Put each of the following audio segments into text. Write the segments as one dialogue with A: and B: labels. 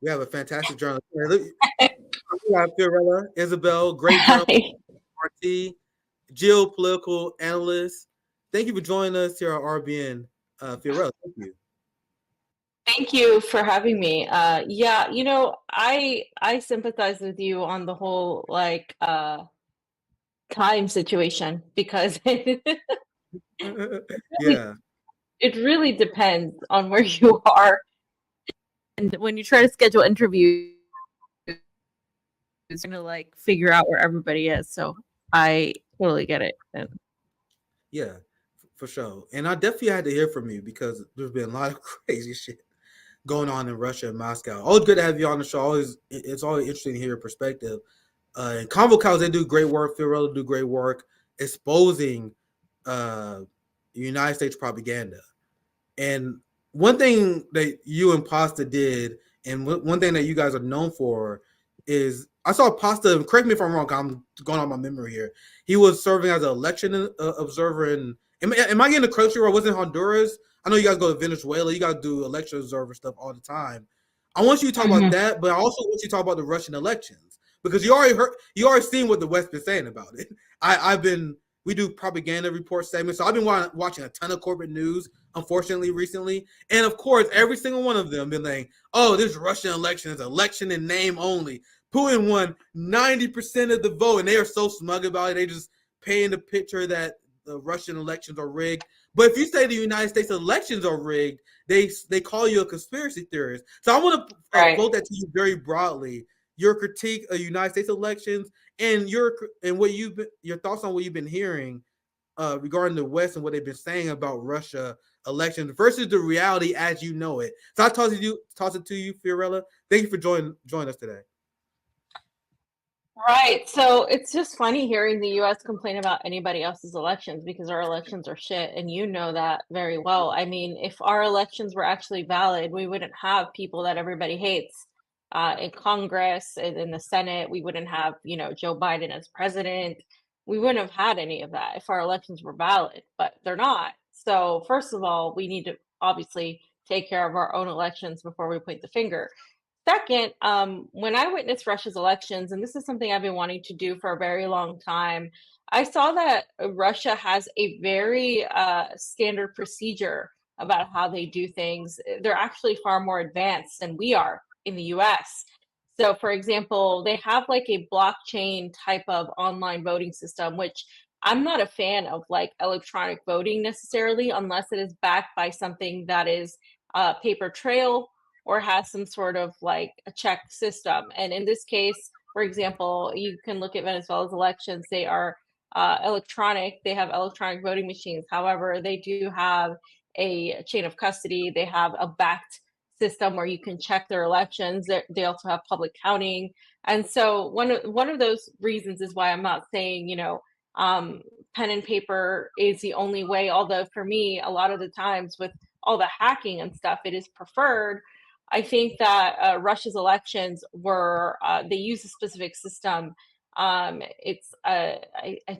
A: We have a fantastic journalist. We have Fiorella Isabel, great journalist,
B: Hi.
A: RT, geopolitical analyst. Thank you for joining us here at RBN. Fiorella, thank you.
B: Thank you for having me. Yeah, I sympathize with you on the whole time situation because
A: Yeah,
B: it really depends on where you are. And when you try to schedule interviews, you're gonna figure out where everybody is. So I totally get it. And
A: yeah, for sure. And I definitely had to hear from you because there's been a lot of crazy shit going on in Russia and Moscow. Always good to have you on the show. It's always interesting to hear your perspective. And Convo Cows, they do great work. Fiorella do great work exposing uh, United States propaganda. And one thing that you and Pasta did, and one thing that you guys are known for, is I saw Pasta. Correct me if I'm wrong. I'm going on my memory here. He was serving as an election observer in. Am I getting the correct or was it Honduras? I know you guys go to Venezuela. You guys do election observer stuff all the time. I want you to talk about
B: Mhm.
A: that, but I also want you to talk about the Russian elections because you already seen what the West been saying about it. I've been we do propaganda report segments, so I've been watching a ton of corporate news, unfortunately, recently, and of course, every single one of them been like, "Oh, this Russian election is election in name only." Putin won 90% of the vote, and they are so smug about it. They just paint the picture that the Russian elections are rigged. But if you say the United States elections are rigged, they call you a conspiracy theorist. So I want to
B: Right.
A: float that to you very broadly. Your critique of United States elections and your thoughts on what you've been hearing regarding the West and what they've been saying about Russia elections versus the reality as you know it. So I toss it to you, Fiorella. Thank you for joining us today.
B: Right. So it's just funny hearing the US complain about anybody else's elections because our elections are shit, and you know that very well. I mean, if our elections were actually valid, we wouldn't have people that everybody hates in Congress and in the Senate. We wouldn't have, Joe Biden as president. We wouldn't have had any of that if our elections were valid, but they're not. So first of all, we need to obviously take care of our own elections before we point the finger. Second, when I witnessed Russia's elections, and this is something I've been wanting to do for a very long time, I saw that Russia has a very standard procedure about how they do things. They're actually far more advanced than we are in the US. So, for example, they have like a blockchain type of online voting system, which I'm not a fan of like electronic voting necessarily, unless it is backed by something that is paper trail or has some sort of like a check system. And in this case, for example, you can look at Venezuela's elections. They are electronic. They have electronic voting machines. However, they do have a chain of custody. They have a backed system where you can check their elections. They also have public counting. And so one of those reasons is why I'm not saying, um, pen and paper is the only way. Although for me, a lot of the times with all the hacking and stuff, it is preferred. I think that Russia's elections were they use a specific system. I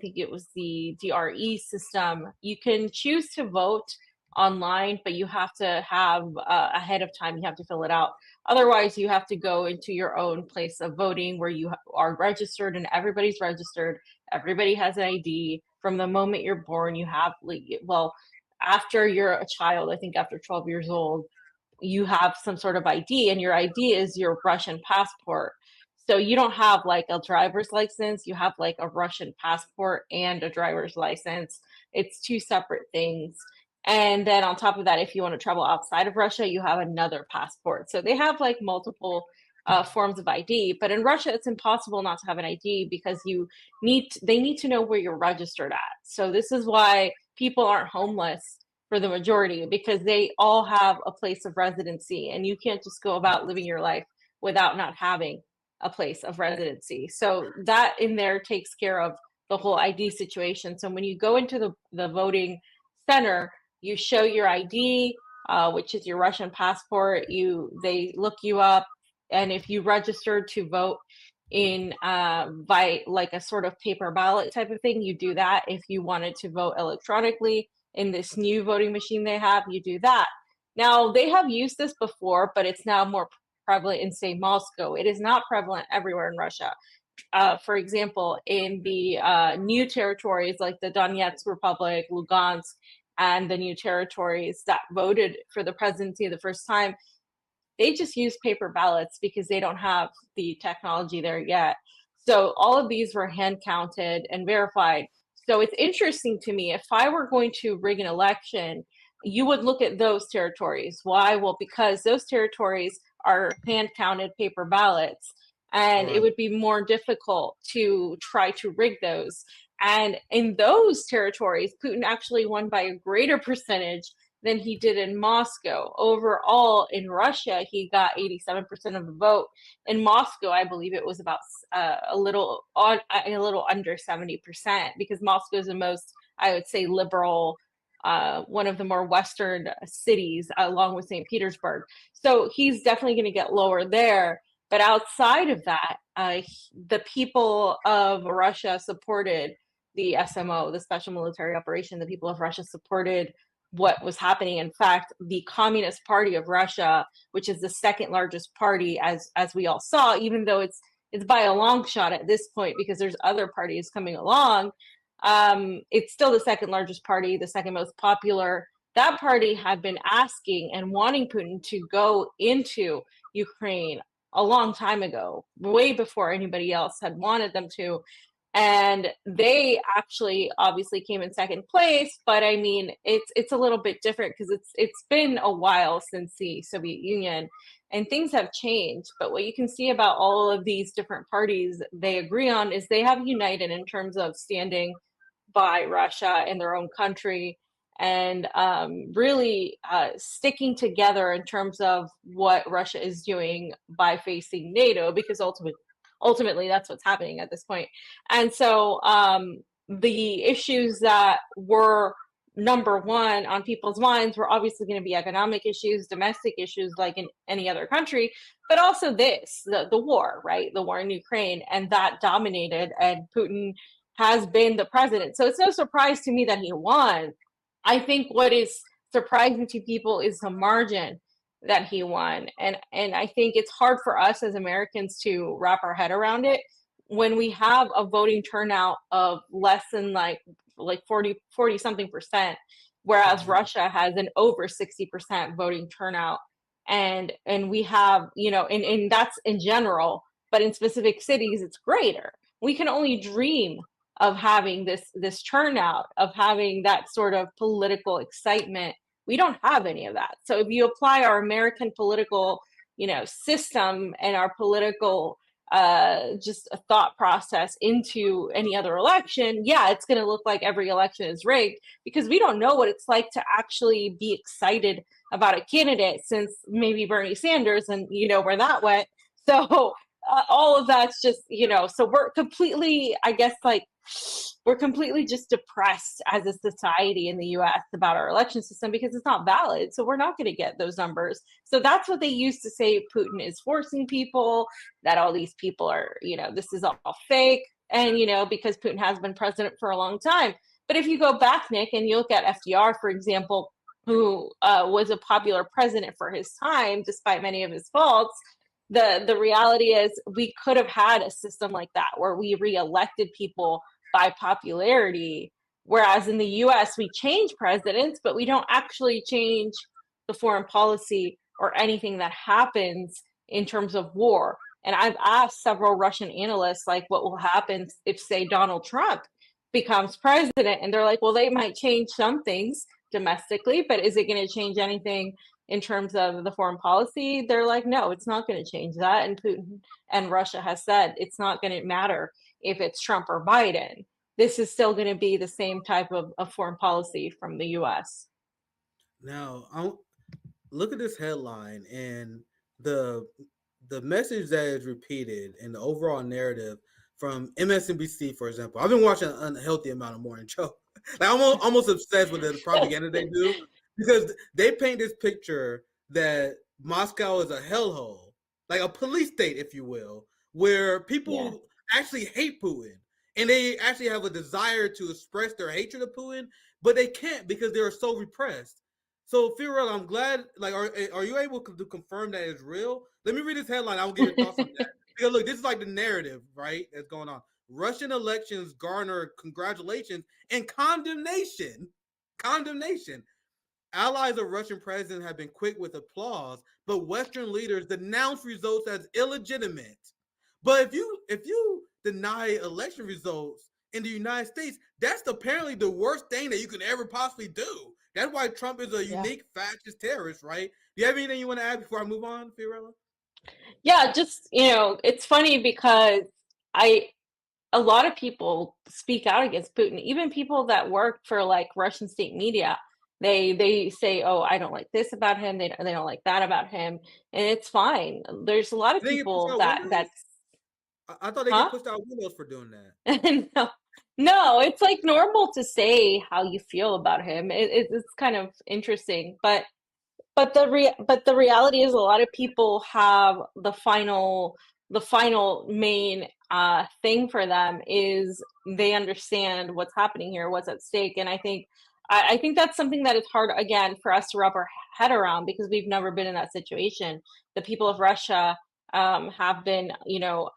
B: think it was the DRE system. You can choose to vote online, but you have to have ahead of time. You have to fill it out. Otherwise, you have to go into your own place of voting where you are registered, and everybody's registered. Everybody has an ID. From the moment you're born, you have well, after you're a child, I think after 12 years old you have some sort of ID, and your ID is your Russian passport. So you don't have like a driver's license, you have like a Russian passport and a driver's license. It's two separate things. And then on top of that, if you want to travel outside of Russia, you have another passport. So they have like multiple forms of ID. But in Russia, it's impossible not to have an ID because they need to know where you're registered at. So this is why people aren't homeless for the majority, because they all have a place of residency, and you can't just go about living your life without not having a place of residency. So that in there takes care of the whole ID situation. So when you go into the voting center, you show your ID, which is your Russian passport. They look you up, and if you registered to vote in by like a sort of paper ballot type of thing, you do that. If you wanted to vote electronically in this new voting machine they have, you do that. Now, they have used this before, but it's now more prevalent in, say, Moscow. It is not prevalent everywhere in Russia. For example, in the new territories like the Donetsk Republic, Lugansk, and the new territories that voted for the presidency the first time, they just use paper ballots because they don't have the technology there yet. So all of these were hand counted and verified. So it's interesting to me, if I were going to rig an election, you would look at those territories. Why? Well, because those territories are hand counted paper ballots, and it
A: Right.
B: would be more difficult to try to rig those. And in those territories, Putin actually won by a greater percentage than he did in Moscow. Overall, in Russia, he got 87% of the vote. In Moscow, I believe it was about a little under 70%, because Moscow is the most, I would say, liberal, one of the more Western cities, along with St. Petersburg. So he's definitely going to get lower there. But outside of that, the people of Russia supported the SMO, the Special Military Operation. The people of Russia supported what was happening. In fact, the Communist Party of Russia, which is the second largest party, as we all saw, even though it's by a long shot at this point because there's other parties coming along, it's still the second largest party, the second most popular. That party had been asking and wanting Putin to go into Ukraine a long time ago, way before anybody else had wanted them to. And they actually obviously came in second place, but I mean it's a little bit different because it's been a while since the Soviet Union and things have changed. But what you can see about all of these different parties they agree on is they have united in terms of standing by Russia in their own country, and really sticking together in terms of what Russia is doing by facing NATO, because ultimately that's what's happening at this point. And so the issues that were number one on people's minds were obviously going to be economic issues, domestic issues like in any other country, but also the war, right? The war in Ukraine, and that dominated, and Putin has been the president. So it's no surprise to me that he won. I think what is surprising to people is the margin that he won. And I think it's hard for us as Americans to wrap our head around it when we have a voting turnout of less than like 40 something percent, whereas
A: Mhm.
B: Russia has an over 60% voting turnout. And we have, and that's in general, but in specific cities it's greater. We can only dream of having this turnout, of having that sort of political excitement. We don't have any of that. So if you apply our American political, system and our political just a thought process into any other election, yeah, it's going to look like every election is rigged because we don't know what it's like to actually be excited about a candidate since maybe Bernie Sanders, and where that went. So all of that's just, so we're completely, I guess, like we're completely just depressed as a society in the US about our election system because it's not valid. So we're not going to get those numbers. So that's what they used to say Putin is forcing people, that all these people are, this is all fake. And, because Putin has been president for a long time. But if you go back, Nick, and you look at FDR, for example, who was a popular president for his time, despite many of his faults, the reality is we could have had a system like that where we reelected people by popularity, whereas in the US we change presidents but we don't actually change the foreign policy or anything that happens in terms of war. And I've asked several Russian analysts like what will happen if, say, Donald Trump becomes president, and they're like, well, they might change some things domestically, but is it going to change anything in terms of the foreign policy? They're like, no, it's not going to change that. And Putin and Russia has said it's not going to matter if it's Trump or Biden. This is still going to be the same type of foreign policy from the US.
A: Now, look at this headline and the the message that is repeated and the overall narrative from MSNBC, for example. I've been watching an unhealthy amount of morning show. Like I'm almost obsessed with the propaganda they do because they paint this picture that Moscow is a hellhole, like a police state, if you will, where
B: Yeah.
A: people actually hate Putin and they actually have a desire to express their hatred of Putin, but they can't because they are so repressed. So, Fiorella, I'm glad. Like, are you able to confirm that it's real? Let me read this headline. I will get your thoughts on that. Because look, this is like the narrative, right? That's going on. Russian elections garner congratulations and condemnation. Condemnation. Allies of Russian president have been quick with applause, but Western leaders denounce results as illegitimate. But if you deny election results in the United States, that's apparently the worst thing that you can ever possibly do. That's why Trump is a
B: Yeah.
A: unique fascist terrorist, right? Do you have anything you want to add before I move on, Fiorella?
B: Yeah, just, it's funny because I a lot of people speak out against Putin, even people that work for like Russian state media. They say, "Oh, I don't like this about him. They don't like that about him," and it's fine. There's a lot of
A: Did they get pushed
B: people
A: out windows?
B: that's
A: I thought they get
B: huh?
A: pushed out windows for doing that.
B: No, no, it's like normal to say how you feel about him. It's kind of interesting, but the reality is a lot of people have the final main thing for them is they understand what's happening here, what's at stake. And I think that's something that is hard again for us to wrap our head around because we've never been in that situation. The people of Russia have been,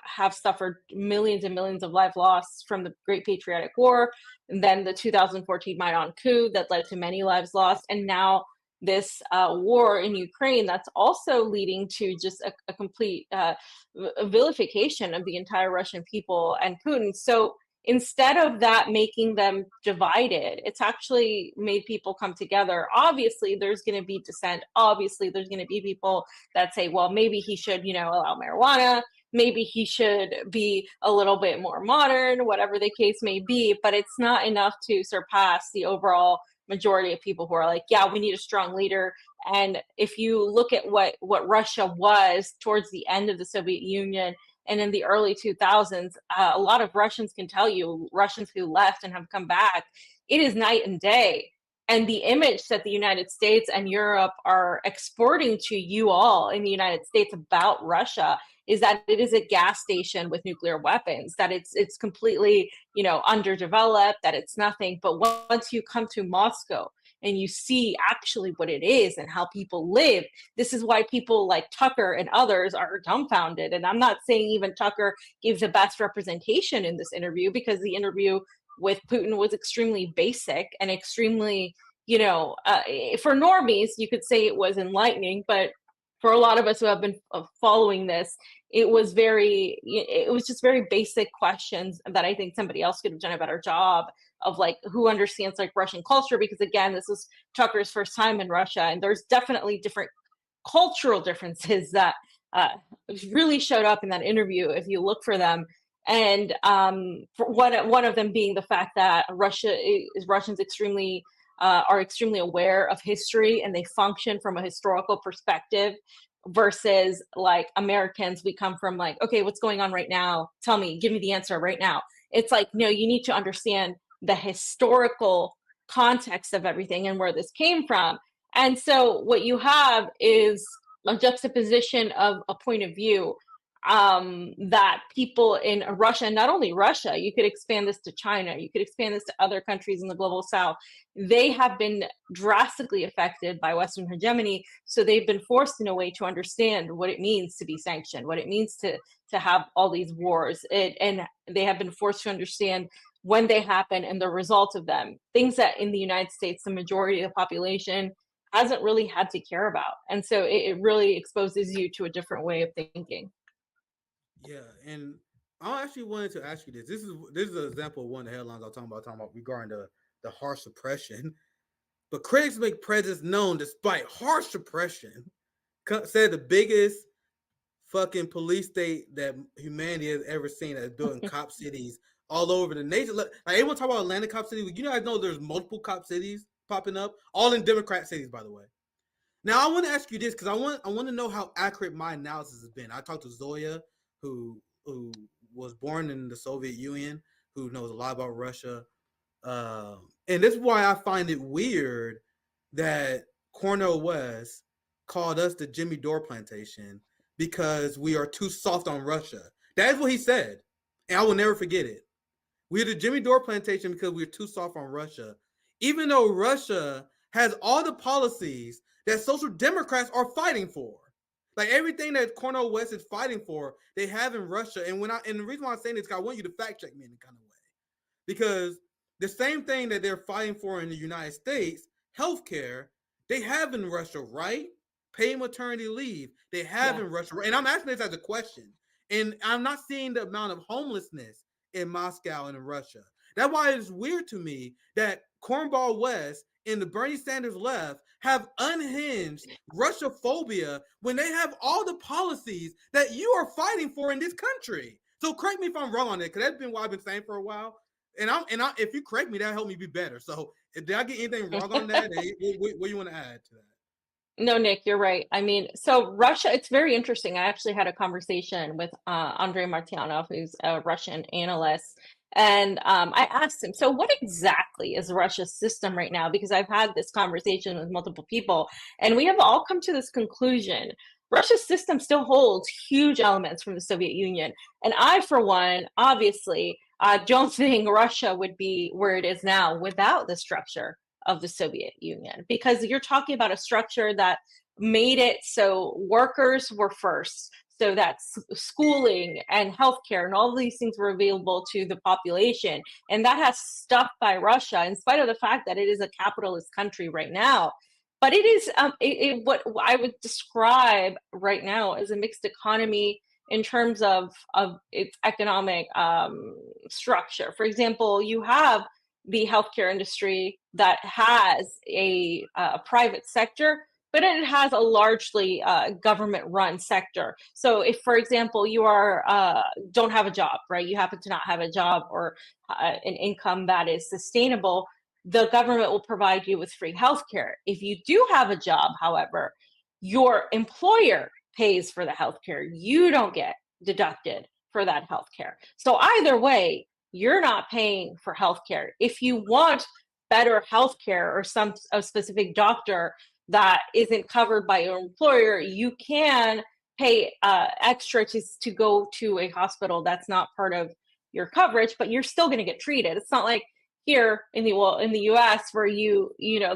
B: have suffered millions and millions of lives lost from the Great Patriotic War, and then the 2014 Maidan coup that led to many lives lost, and now this war in Ukraine that's also leading to just a complete vilification of the entire Russian people and Putin. So instead of that making them divided, it's actually made people come together. Obviously, there's going to be dissent. Obviously, there's going to be people that say, well, maybe he should, allow marijuana. Maybe he should be a little bit more modern, whatever the case may be. But it's not enough to surpass the overall majority of people who are like, yeah, we need a strong leader. And if you look at what Russia was towards the end of the Soviet Union and in the early 2000s, a lot of Russians can tell you, Russians who left and have come back, it is night and day. And the image that the United States and Europe are exporting to you all in the United States about Russia is that it is a gas station with nuclear weapons, that it's completely, underdeveloped, that it's nothing. But once you come to Moscow and you see actually what it is and how people live, this is why people like Tucker and others are dumbfounded. And I'm not saying even Tucker gives the best representation in this interview, because the interview with Putin was extremely basic and extremely, for normies, you could say it was enlightening, but for a lot of us who have been following this, it was just very basic questions that I think somebody else could have done a better job of, like, who understands like Russian culture, because again, this is Tucker's first time in Russia, and there's definitely different cultural differences that really showed up in that interview if you look for them. And for one of them being the fact that Russians are extremely aware of history, and they function from a historical perspective versus like Americans. We come from like, okay, what's going on right now? Tell me, give me the answer right now. It's like, no, you need to understand the historical context of everything and where this came from. And so what you have is a juxtaposition of a point of view that people in Russia, and not only Russia, you could expand this to China, you could expand this to other countries in the global south. They have been drastically affected by Western hegemony. So they've been forced in a way to understand what it means to be sanctioned, what it means to have all these wars. And they have been forced to understand when they happen and the results of them. Things that in the United States, the majority of the population hasn't really had to care about. And so it really exposes you to a different way of thinking.
A: Yeah, and I actually wanted to ask you this. This is an example of one of the headlines I'm talking about regarding the harsh suppression. But critics make prejudice known despite harsh suppression. Said the biggest fucking police state that humanity has ever seen that is building cop cities all over the nation. Like everyone talk about Atlanta cop cities. You guys know there's multiple cop cities popping up, all in Democrat cities, by the way. Now I want to ask you this because I want to know how accurate my analysis has been. I talked to Zoya, who was born in the Soviet Union, who knows a lot about Russia, and this is why I find it weird that Cornel West called us the Jimmy Dore plantation because we are too soft on Russia. That is what he said, and I will never forget it. We're the Jimmy Dore plantation because we're too soft on Russia, even though Russia has all the policies that social democrats are fighting for. Like everything that Cornel West is fighting for, they have in Russia. And the reason why I'm saying this, I want you to fact check me in a kind of way, because the same thing that they're fighting for in the United States, healthcare, they have in Russia, right? Paid maternity leave, they have
B: Yeah.
A: in Russia, right? And I'm asking this as a question, and I'm not seeing the amount of homelessness in Moscow and in Russia. That's why it's weird to me that Cornball West and the Bernie Sanders left have unhinged Russia phobia when they have all the policies that you are fighting for in this country. So correct me if I'm wrong on it, because that's been what I've been saying for a while. If you correct me, that help me be better. So did I get anything wrong on that? What do you want to add to that?
B: No, Nick, you're right. I mean, so Russia, it's very interesting. I actually had a conversation with Andrei Martyanov, who's a Russian analyst, and I asked him, so what exactly is Russia's system right now? Because I've had this conversation with multiple people, and we have all come to this conclusion. Russia's system still holds huge elements from the Soviet Union. And I, for one, obviously, don't think Russia would be where it is now without the structure of the Soviet Union, because you're talking about a structure that made it so workers were first, so that schooling and healthcare and all of these things were available to the population. And that has stuck by Russia, in spite of the fact that it is a capitalist country right now. But it is what I would describe right now as a mixed economy in terms of its economic structure. For example, you have the healthcare industry that has a private sector, but it has a largely government-run sector. So, if, for example, you are don't have a job, right? You happen to not have a job or an income that is sustainable, the government will provide you with free healthcare. If you do have a job, however, your employer pays for the healthcare. You don't get deducted for that healthcare. So either way, you're not paying for healthcare. If you want better healthcare or a specific doctor that isn't covered by your employer, you can pay extra to go to a hospital that's not part of your coverage, but you're still going to get treated. It's not like here in the US where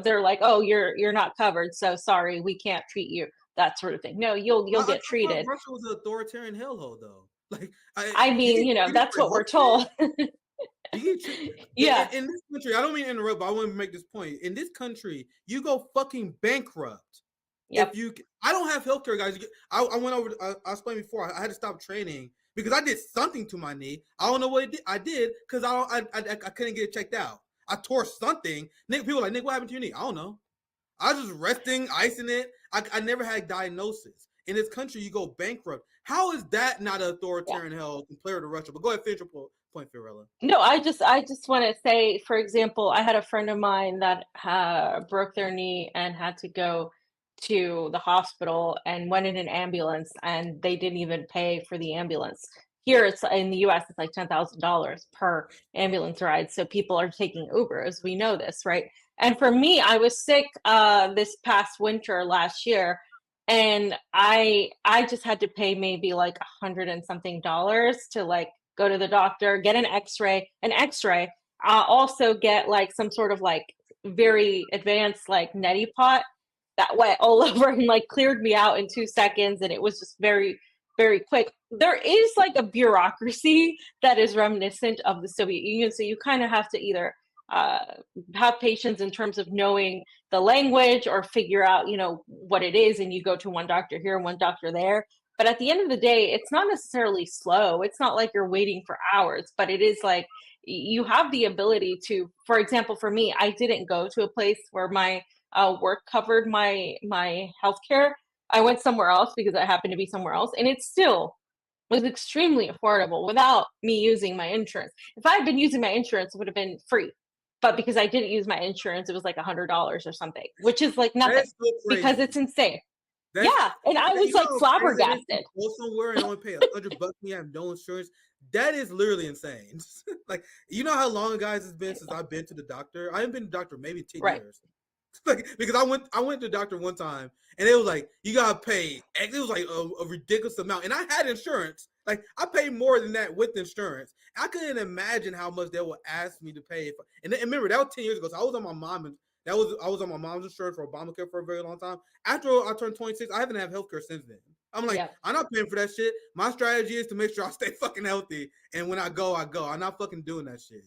B: they're like, oh, you're not covered, so sorry, we can't treat you, that sort of thing. No, you'll
A: I
B: get
A: thought
B: treated.
A: Russia was an authoritarian hellhole, though. Like,
B: I
A: you
B: mean,
A: get treated
B: that's
A: for
B: what we're
A: healthcare.
B: told.
A: You get
B: Yeah.
A: in this country. I don't mean to interrupt, but I want to make this point. In this country, you go fucking bankrupt if
B: Yep.
A: you. I don't have healthcare, guys. I went over. I explained before. I had to stop training because I did something to my knee. I don't know what I did because I couldn't get it checked out. I tore something. Nick, people were like, Nick, what happened to your knee? I don't know. I was just resting, icing it. I never had diagnosis. In this country, you go bankrupt. How is that not an
B: Yeah.
A: authoritarian hell compared to Russia? But go ahead, finish your point, Fiorella.
B: No, I just want to say, for example, I had a friend of mine that broke their knee and had to go to the hospital and went in an ambulance, and they didn't even pay for the ambulance. Here, it's in the US, it's like $10,000 per ambulance ride. So people are taking Ubers. We know this, right? And for me, I was sick this past winter last year, and I just had to pay maybe like 100 and something dollars to like go to the doctor, get an X-ray, also get like some sort of like very advanced like neti pot that went all over and like cleared me out in 2 seconds, and it was just very, very quick. There is like a bureaucracy that is reminiscent of the Soviet Union, so you kind of have to either uh, have patience in terms of knowing the language or figure out what it is, and you go to one doctor here, one doctor there. But at the end of the day, it's not necessarily slow. It's not like you're waiting for hours, but it is like you have the ability to, for example, for me, I didn't go to a place where my work covered my healthcare. I went somewhere else because I happened to be somewhere else, and it still was extremely affordable without me using my insurance. If I had been using my insurance, it would have been free. But because I didn't use my insurance, it was like $100 or something, which is like nothing
A: That's so
B: because
A: crazy.
B: it's insane.
A: That's
B: Yeah, and I was
A: you know
B: like
A: how crazy that is to
B: flabbergasted.
A: go somewhere and only pay $100 and you have no insurance. That is literally insane. Like, you know how long, guys, it's been since I've been to the doctor. I haven't been to the doctor maybe 10
B: Right.
A: years. Like, because I went to the doctor one time and it was like you gotta pay. It was like a ridiculous amount, and I had insurance. Like, I paid more than that with insurance. I couldn't imagine how much they would ask me to pay. And remember, that was 10 years ago, so I was on my mom and I was on my mom's insurance for Obamacare for a very long time. After I turned 26, I haven't had healthcare since then. I'm like,
B: Yeah.
A: I'm not paying for that shit. My strategy is to make sure I stay fucking healthy, and when I go, I go. I'm not fucking doing that shit.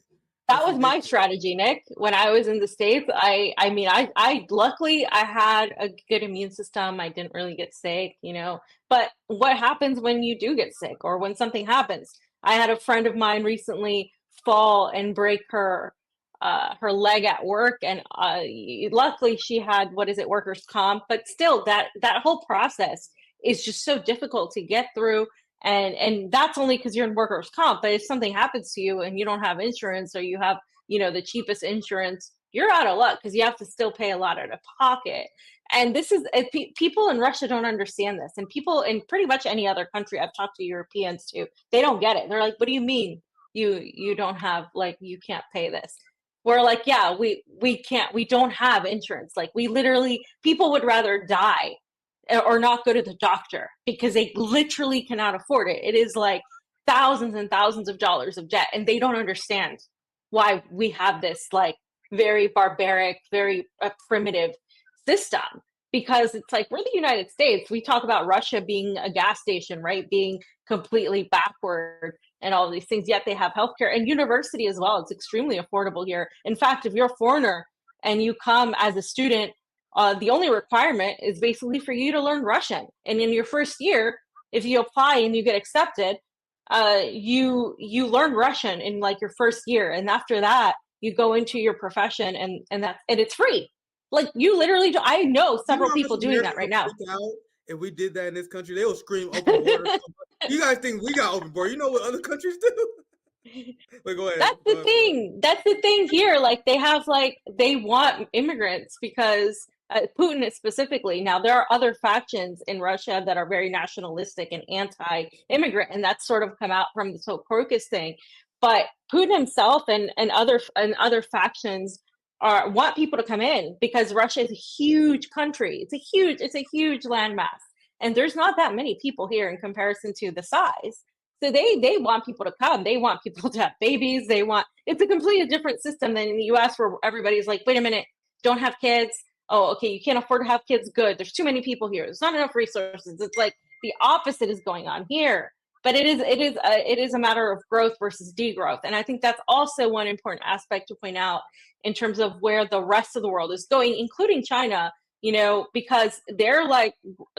B: That
A: It's
B: was my
A: ridiculous.
B: strategy, Nick. When I was in the States, I mean, I luckily I had a good immune system. I didn't really get sick, you know. But what happens when you do get sick or when something happens? I had a friend of mine recently fall and break her leg at work, and luckily she had, what is it, workers' comp. But still, that whole process is just so difficult to get through, and that's only because you're in workers' comp. But if something happens to you and you don't have insurance, or you have, you know, the cheapest insurance, you're out of luck because you have to still pay a lot out of pocket. And this is people in Russia don't understand this, and people in pretty much any other country I've talked to Europeans too, they don't get it. They're like, what do you mean you don't have, like, you can't pay this? We're like, yeah, we can't, we don't have insurance. Like, we literally, people would rather die or not go to the doctor because they literally cannot afford it. It is like thousands and thousands of dollars of debt, and they don't understand why we have this, like, very barbaric, very primitive system. Because it's like, we're the United States. We talk about Russia being a gas station, right? Being completely backward and all these things, yet they have healthcare and university as well. It's extremely affordable here. In fact, if you're a foreigner and you come as a student, the only requirement is basically for you to learn Russian. And in your first year, if you apply and you get accepted, you learn Russian in like your first year, and after that, you go into your profession, and it's free. Like, you literally, I know
A: You know
B: several
A: how much
B: people doing that
A: Americans
B: right
A: would
B: now.
A: freak out if we did that in this country? They will scream open border. You guys think we got open border? You know what other countries do? But go ahead.
B: That's
A: Go
B: the
A: ahead.
B: thing. That's the thing here. Like, they have, like, they want immigrants because Putin is specifically. Now, there are other factions in Russia that are very nationalistic and anti-immigrant, and that's sort of come out from this whole Crocus thing. But Putin himself and other factions are want people to come in because Russia is a huge country. It's a huge landmass, and there's not that many people here in comparison to the size. So they want people to come. They want people to have babies. It's a completely different system than in the US, where everybody's like, wait a minute, don't have kids. Oh, okay, you can't afford to have kids. Good. There's too many people here. There's not enough resources. It's like the opposite is going on here. But it is a matter of growth versus degrowth. And I think that's also one important aspect to point out in terms of where the rest of the world is going, including China, because they're like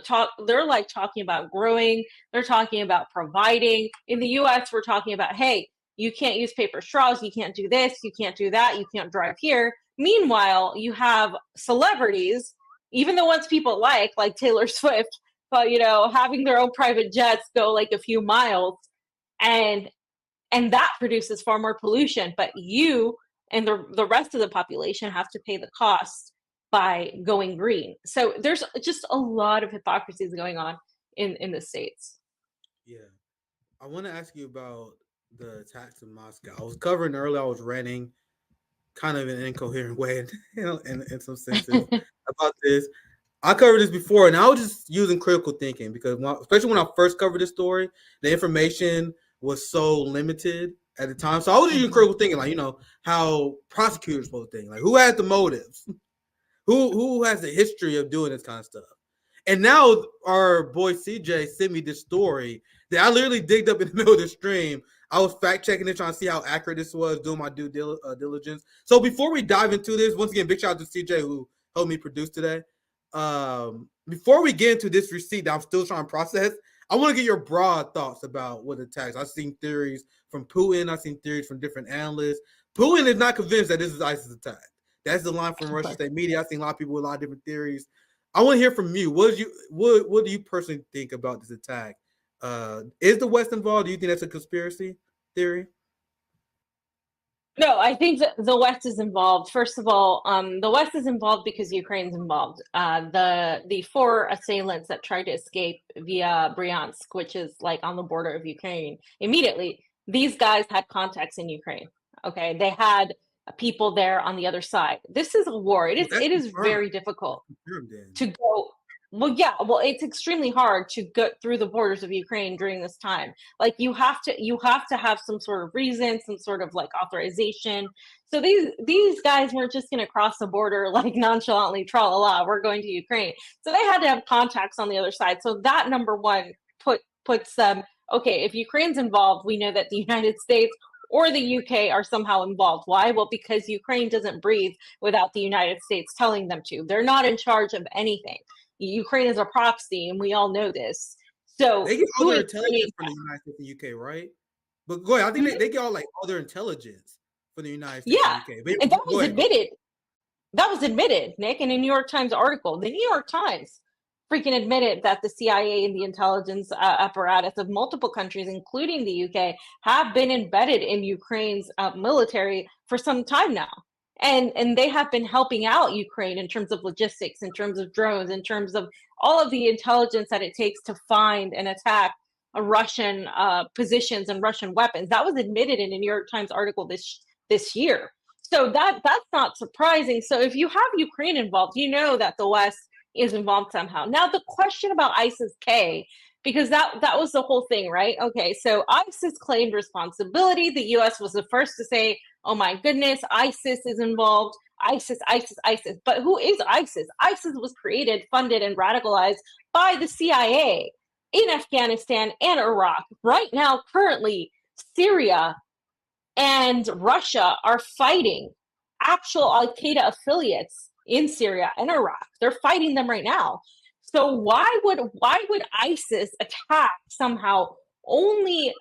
B: talking about growing, they're talking about providing. In the US, we're talking about, hey, you can't use paper straws, you can't do this, you can't do that, you can't drive here. Meanwhile, you have celebrities, even the ones people like Taylor Swift, but having their own private jets go like a few miles, and that produces far more pollution. But you and the rest of the population have to pay the cost by going green. So there's just a lot of hypocrisies going on in the States.
A: Yeah. I want to ask you about the attacks in Moscow. I was covering earlier. I was ranting, kind of in an incoherent way, in some senses about this. I covered this before, and I was just using critical thinking because, especially when I first covered this story, the information was so limited at the time. So I was using
B: Mhm.
A: critical thinking, like how prosecutors supposed to think, like who has the motives, who has the history of doing this kind of stuff. And now our boy CJ sent me this story that I literally digged up in the middle of the stream. I was fact checking it, trying to see how accurate this was, doing my diligence. So before we dive into this, once again, big shout out to CJ who helped me produce today. Before we get into this receipt that I'm still trying to process, I want to get your broad thoughts about what attacks. I've seen theories from Putin. I've seen theories from different analysts. Putin is not convinced that this is ISIS attack. That's the line from
B: Of
A: Russian
B: course.
A: state media. I've seen a lot of people with a lot of different theories. I want to hear from you. What do you personally think about this attack? Is the West involved? Do you think that's a conspiracy theory?
B: No, I think that the West is involved. First of all, the West is involved because Ukraine's involved. The four assailants that tried to escape via Bryansk, which is like on the border of Ukraine, immediately these guys had contacts in Ukraine. Okay, they had people there on the other side. This is a war. It
A: Well,
B: is
A: that's
B: it is
A: confirmed.
B: very
A: That's
B: difficult
A: confirmed then.
B: to go. Well, yeah, well, it's extremely hard to go through the borders of Ukraine during this time. Like you have to have some sort of reason, some sort of like authorization. So these guys weren't just going to cross the border like nonchalantly, tra la la, we're going to Ukraine. So they had to have contacts on the other side. So that number one puts them okay. If Ukraine's involved, we know that the United States or the UK are somehow involved. Why? Well, because Ukraine doesn't breathe without the United States telling them to. They're not in charge of anything. Ukraine is a proxy, and we all know this. So
A: They get all
B: who
A: their
B: is
A: intelligence
B: bringing
A: from the United States and UK, right? But go ahead. I think
B: that?
A: they get all like all their intelligence from the United States and
B: Yeah,
A: UK. But
B: and that
A: go
B: was
A: ahead, go ahead.
B: admitted. That was admitted, Nick, in a New York Times article. The New York Times freaking admitted that the CIA and the intelligence apparatus of multiple countries, including the UK, have been embedded in Ukraine's military for some time now. And they have been helping out Ukraine in terms of logistics, in terms of drones, in terms of all of the intelligence that it takes to find and attack Russian positions and Russian weapons. That was admitted in a New York Times article this year. So that's not surprising. So if you have Ukraine involved, you know that the West is involved somehow. Now the question about ISIS-K, because that was the whole thing, right? Okay, so ISIS claimed responsibility. The US was the first to say, oh my goodness, ISIS is involved. ISIS, ISIS, ISIS. But who is ISIS? ISIS was created, funded, and radicalized by the CIA in Afghanistan and Iraq. Right now, currently, Syria and Russia are fighting actual Al Qaeda affiliates in Syria and Iraq. They're fighting them right now. So why would ISIS attack somehow only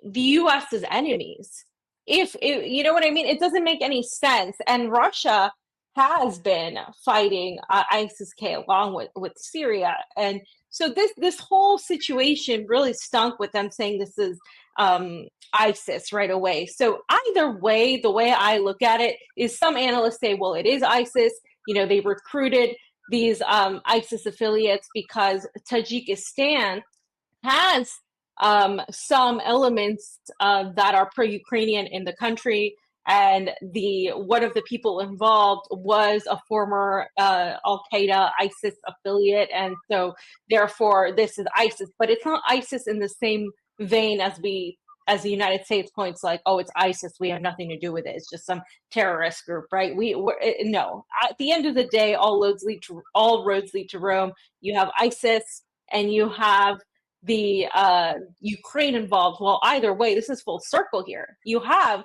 B: the US's enemies? If it, you know what I mean, it doesn't make any sense. And Russia has been fighting ISIS-K along with Syria, and so this whole situation really stunk with them saying this is ISIS right away. So either way, the way I look at it is some analysts say, well, it is ISIS. You know, they recruited these ISIS affiliates because Tajikistan has some elements that are pro-Ukrainian in the country. And one of the people involved was a former Al Qaeda ISIS affiliate, and so therefore this is ISIS. But it's not ISIS in the same vein as the United States points like, oh, it's ISIS. We have nothing to do with it. It's just some terrorist group, right? No. At the end of the day, all roads lead to Rome. You have ISIS and you have the Ukraine involved. Well, either way, this is full circle here. You have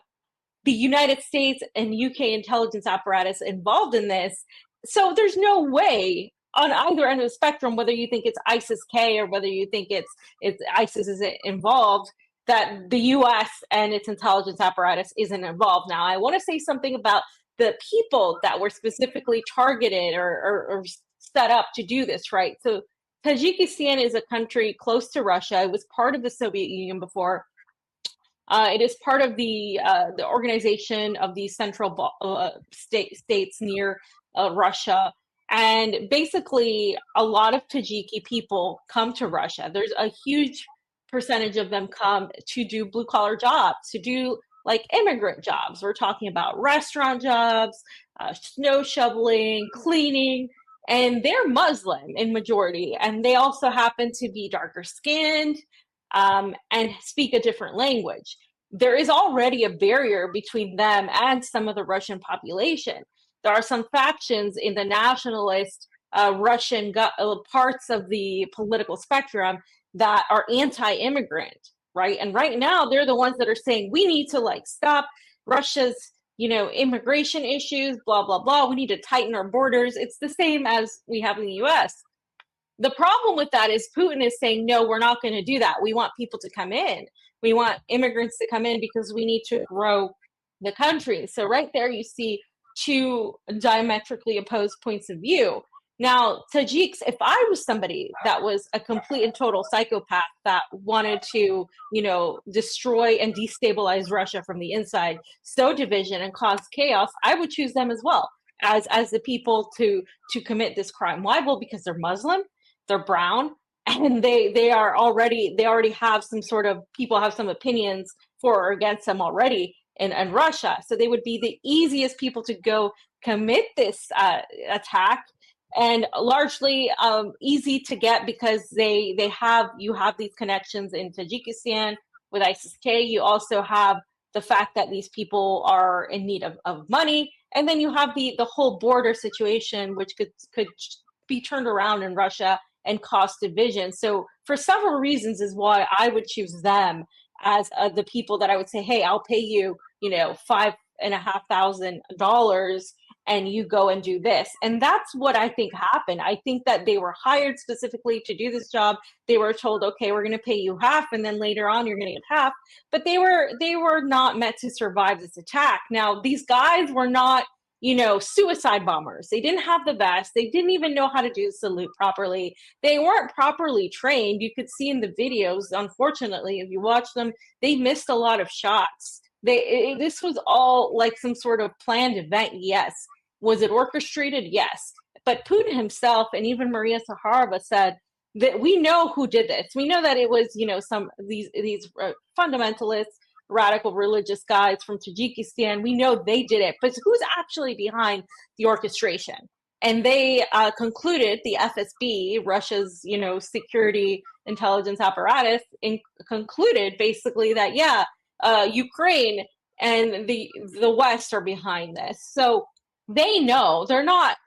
B: the United States and UK intelligence apparatus involved in this. So there's no way on either end of the spectrum, whether you think it's ISIS-K or whether you think it's ISIS is involved, that the US and its intelligence apparatus isn't involved. Now, I want to say something about the people that were specifically targeted or set up to do this, right? So Tajikistan is a country close to Russia. It was part of the Soviet Union before. It is part of the organization of the central states near Russia. And basically, a lot of Tajiki people come to Russia. There's a huge percentage of them come to do blue collar jobs, to do like immigrant jobs. We're talking about restaurant jobs, snow shoveling, cleaning, and they're Muslim in majority. And they also happen to be darker skinned and speak a different language. There is already a barrier between them and some of the Russian population. There are some factions in the nationalist Russian parts of the political spectrum that are anti-immigrant, right? And right now, they're the ones that are saying we need to like stop Russia's, immigration issues, blah blah blah. We need to tighten our borders. It's the same as we have in the U.S. The problem with that is Putin is saying, no, we're not going to do that. We want people to come in. We want immigrants to come in because we need to grow the country. So right there, you see two diametrically opposed points of view. Now, Tajiks, if I was somebody that was a complete and total psychopath that wanted to, destroy and destabilize Russia from the inside, sow division and cause chaos, I would choose them as well as the people to commit this crime. Why? Well, because they're Muslim, they're brown, and they already have some sort of, people have some opinions for or against them already in Russia. So they would be the easiest people to go commit this attack. and largely easy to get because you have these connections in Tajikistan with ISIS-K. You also have the fact that these people are in need of money, and then you have the whole border situation, which could be turned around in Russia and cause division. So for several reasons is why I would choose them as the people that I would say, hey, I'll pay you, $5,500 and you go and do this. And that's what I think happened. I think that they were hired specifically to do this job. They were told, okay, we're going to pay you half, and then later on you're going to get half. But they were not meant to survive this attack. Now, these guys were not, suicide bombers. They didn't have the vest. They didn't even know how to do the salute properly. They weren't properly trained. You could see in the videos, unfortunately, if you watch them, they missed a lot of shots. This was all like some sort of planned event, yes. Was it orchestrated? Yes. But Putin himself and even Maria Zaharova said that we know who did this. We know that it was, some these fundamentalists, radical religious guys from Tajikistan. We know they did it, but who's actually behind the orchestration? And they concluded, the FSB, Russia's, security intelligence apparatus, concluded basically that, yeah, Ukraine and the West are behind this. So they know they're not,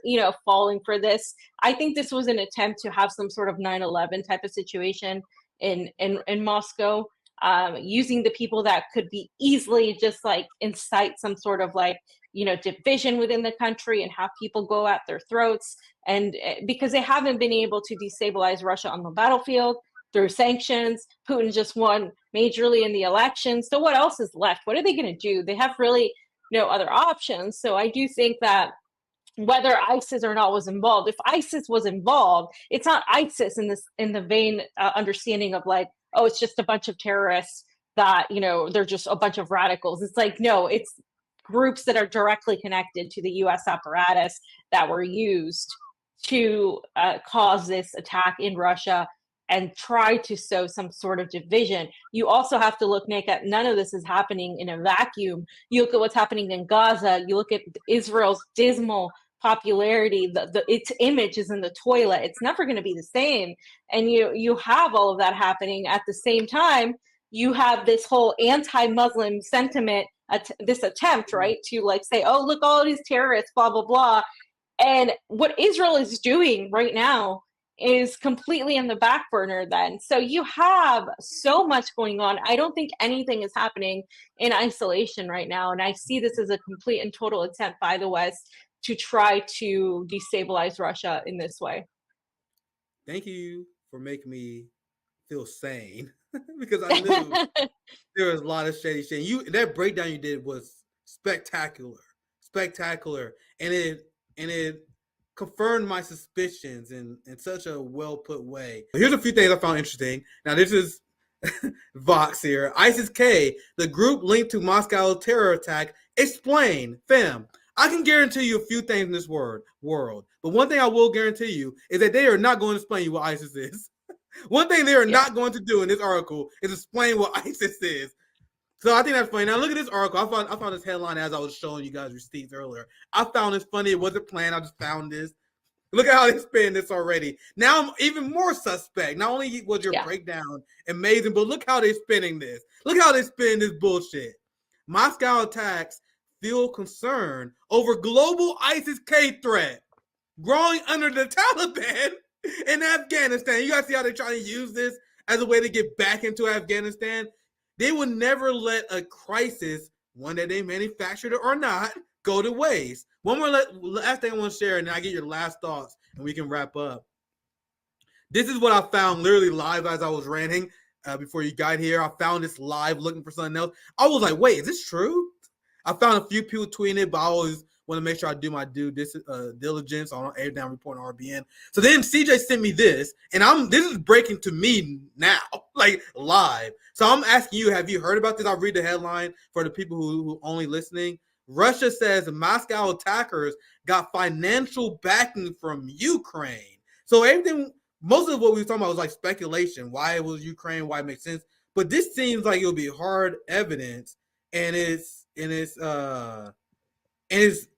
B: falling for this. I think this was an attempt to have some sort of 9/11 type of situation in Moscow, using the people that could be easily just like incite some sort of like, division within the country and have people go at their throats. And because they haven't been able to destabilize Russia on the battlefield through sanctions, Putin just won majorly in the election. So what else is left? What are they going to do? They have really no other options. So I do think that whether ISIS or not was involved, if ISIS was involved, it's not ISIS in the vain understanding of like, oh, it's just a bunch of terrorists that, they're just a bunch of radicals. It's like, no, it's groups that are directly connected to the US apparatus that were used to cause this attack in Russia and try to sow some sort of division. You also have to look, Nick, at none of this is happening in a vacuum. You look at what's happening in Gaza, you look at Israel's dismal popularity, its image is in the toilet. It's never going to be the same. And you have all of that happening at the same time. You have this whole anti-Muslim sentiment, this attempt, right, to like say, oh, look, all these terrorists, blah, blah, blah. And what Israel is doing right now is completely in the back burner then. So you have so much going on. I don't think anything is happening in isolation right now. And I see this as a complete and total attempt by the West to try to destabilize Russia in this way.
A: Thank you for making me feel sane because I knew there was a lot of shady shit. That breakdown you did was spectacular, spectacular, and it confirmed my suspicions in such a well put way. Here's a few things I found interesting. Now this is Vox here. ISIS-K, the group linked to Moscow terror attack, explain, fam. I can guarantee you a few things in this world, but one thing I will guarantee you is that they are not going to explain you what ISIS is. One thing they are not going to do in this article is explain what ISIS is. So I think that's funny. Now look at this article. I found this headline as I was showing you guys receipts earlier. I found this funny. It wasn't planned. I just found this. Look at how they spin this already. Now I'm even more suspect. Not only was your breakdown amazing, but look how they're spinning this. Look how they spin this bullshit. Moscow attacks fuel concern over global ISIS-K threat growing under the Taliban in Afghanistan. You guys see how they're trying to use this as a way to get back into Afghanistan? They would never let a crisis, one that they manufactured or not, go to waste. One more last thing I want to share, and then I get your last thoughts, and we can wrap up. This is what I found literally live as I was ranting before you got here. I found this live looking for something else. I was like, wait, is this true? I found a few people tweeting it, but I always want to make sure I do my due diligence on air down report on RBN. So then CJ sent me this, and this is breaking to me now, like live. So I'm asking you, have you heard about this? I'll read the headline for the people who only listening. Russia says Moscow attackers got financial backing from Ukraine. So everything, most of what we were talking about was like speculation, why it was Ukraine, why it makes sense. But this seems like it'll be hard evidence, and it's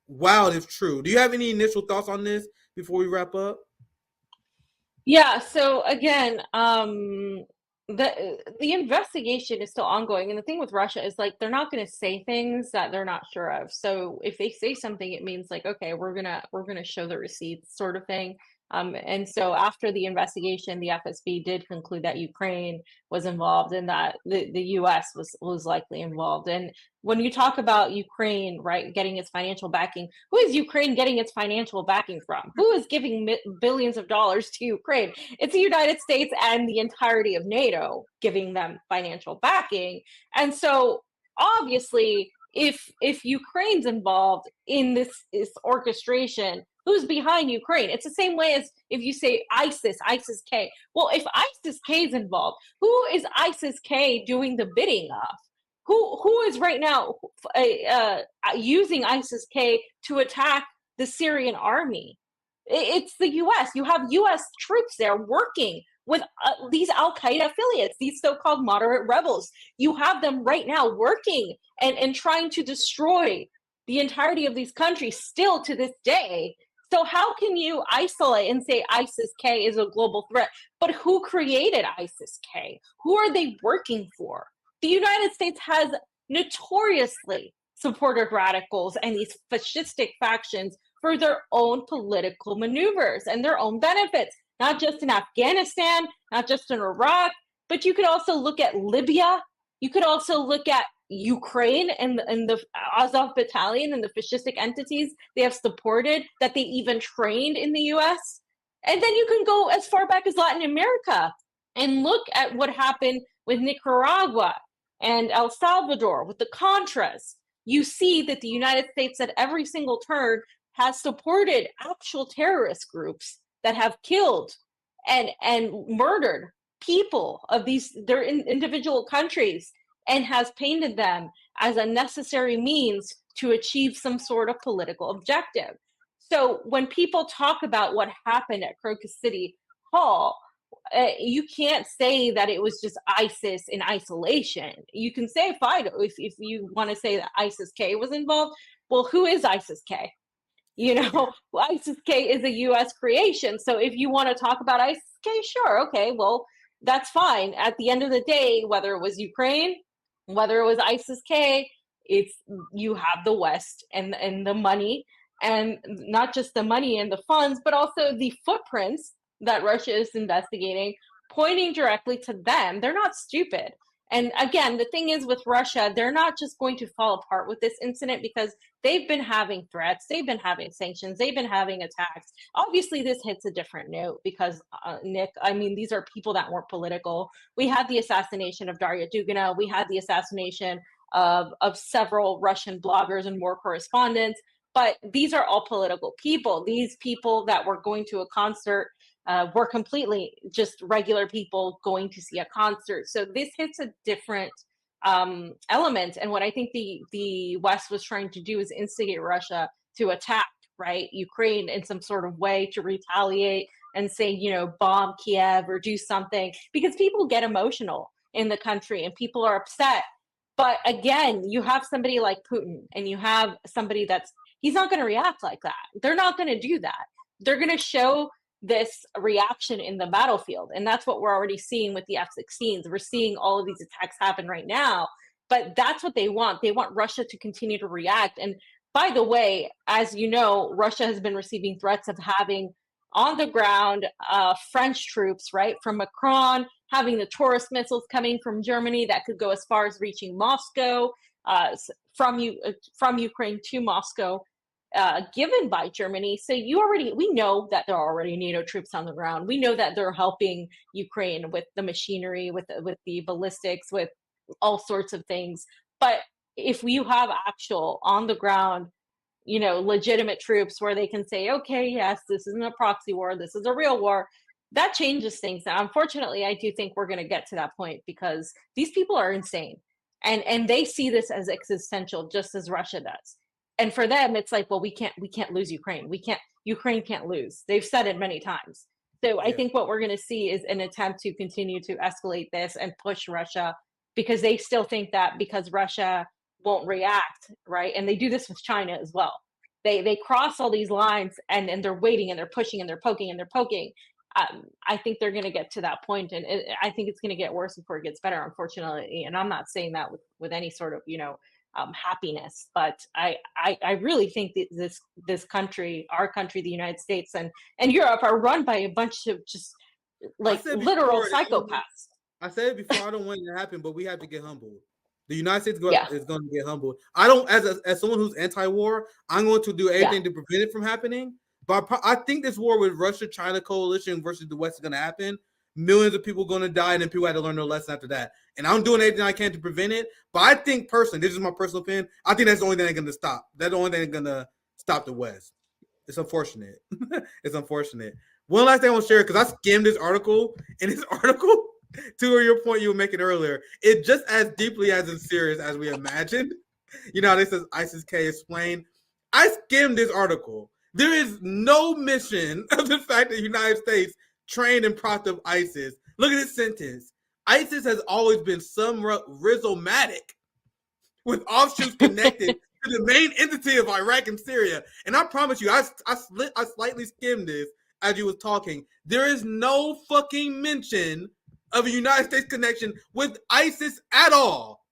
A: wild if true. Do you have any initial thoughts on this before we wrap up?
B: Yeah, so again, the investigation is still ongoing, and the thing with Russia is like they're not going to say things that they're not sure of. So if they say something, it means like, okay, we're gonna show the receipts, sort of thing. And so after the investigation, the FSB did conclude that Ukraine was involved and that the US was likely involved. And when you talk about Ukraine, right, getting its financial backing, who is Ukraine getting its financial backing from? Who is giving billions of dollars to Ukraine? It's the United States and the entirety of NATO giving them financial backing. And so obviously, if Ukraine's involved in this orchestration, who's behind Ukraine? It's the same way as if you say ISIS K. Well, if ISIS K is involved, who is ISIS K doing the bidding of? Who is right now using ISIS K to attack the Syrian army? It's the U.S. You have U.S. troops there working with these Al Qaeda affiliates, these so-called moderate rebels. You have them right now working and trying to destroy the entirety of these countries still to this day. So how can you isolate and say ISIS K is a global threat? But who created ISIS K? Who are they working for? The United States has notoriously supported radicals and these fascistic factions for their own political maneuvers and their own benefits, not just in Afghanistan, not just in Iraq, but you could also look at Libya. You could also look at Ukraine and the Azov battalion and the fascistic entities they have supported that they even trained in the US. And then you can go as far back as Latin America and look at what happened with Nicaragua and El Salvador with the Contras. You see that the United States at every single turn has supported actual terrorist groups that have killed and murdered people of their individual countries and has painted them as a necessary means to achieve some sort of political objective. So when people talk about what happened at Crocus City Hall, you can't say that it was just ISIS in isolation. You can say, fine, if you want to say that ISIS K was involved, well, who is ISIS K? You know, ISIS K is a US creation. So if you want to talk about ISIS K, sure, okay, well, that's fine. At the end of the day, whether it was Ukraine, whether it was ISIS K, it's you have the West and the money, and not just the money and the funds, but also the footprints that Russia is investigating, pointing directly to them. They're not stupid. And again, the thing is with Russia, they're not just going to fall apart with this incident because they've been having threats, they've been having sanctions, they've been having attacks. Obviously, this hits a different note because, Nick, I mean, these are people that weren't political. We had the assassination of Daria Dugina, we had the assassination of several Russian bloggers and war correspondents, but these are all political people. These people that were going to a concert were completely just regular people going to see a concert. So this hits a different element. And what I think the West was trying to do is instigate Russia to attack, right, Ukraine in some sort of way to retaliate and say, you know, bomb Kiev or do something, because people get emotional in the country and people are upset. But again, you have somebody like Putin and you have somebody he's not going to react like that. They're not going to do that. They're going to show this reaction in the battlefield. And that's what we're already seeing with the F-16s. We're seeing all of these attacks happen right now, but that's what they want. They want Russia to continue to react. And by the way, as you know, Russia has been receiving threats of having on the ground French troops, right, from Macron, having the Taurus missiles coming from Germany that could go as far as reaching Moscow, from Ukraine to Moscow, given by Germany. So we know that there are already NATO troops on the ground. We know that they're helping Ukraine with the machinery, with the ballistics, with all sorts of things. But if you have actual on the ground, you know, legitimate troops where they can say, okay, yes, this isn't a proxy war, this is a real war, that changes things. Now, unfortunately, I do think we're going to get to that point because these people are insane and they see this as existential, just as Russia does. And for them, it's like, well, we can't lose Ukraine. Ukraine can't lose. They've said it many times. So I think what we're going to see is an attempt to continue to escalate this and push Russia, because they still think that because Russia won't react, right? And they do this with China as well. they cross all these lines, and they're waiting and they're pushing and they're poking and they're poking. I think they're going to get to that point, and I think it's going to get worse before it gets better, unfortunately. And I'm not saying that with any sort of happiness, but I really think that this country, our country, the United States and Europe, are run by a bunch of just
A: I
B: like
A: said
B: literal
A: before,
B: psychopaths.
A: I said it before. I don't want it to happen, but we have to get humbled. The United States
B: Yeah,
A: is going to get humbled. I don't, as someone who's anti-war, I'm going to do
B: yeah.
A: everything to prevent it from happening. But I think this war with Russia-China coalition versus the West is going to happen. Millions of people are going to die, and then people had to learn their lesson after that. And I'm doing everything I can to prevent it. But I think personally, this is my personal opinion, I think that's the only thing that's going to stop. That's the only thing that's going to stop the West. It's unfortunate. It's unfortunate. One last thing I want to share, because I skimmed this article, and this article, to your point you were making earlier, it just as deeply as it's serious as we imagined. You know, this is ISIS K explained. I skimmed this article. There is no mention of the fact that the United States trained and propped up ISIS. Look at this sentence. ISIS has always been somewhat rhizomatic with offshoots connected to the main entity of Iraq and Syria. And I promise you, I slightly skimmed this as you was talking. There is no fucking mention of a United States connection with ISIS at all.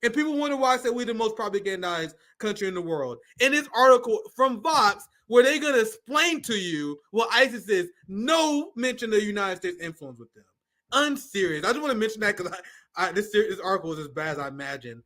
A: And people wonder why I said we're the most propagandized country in the world. In this article from Vox, where they're going to explain to you what ISIS is, no mention of the United States influence with them. Unserious. I just want to mention that because this article is as bad as I imagined.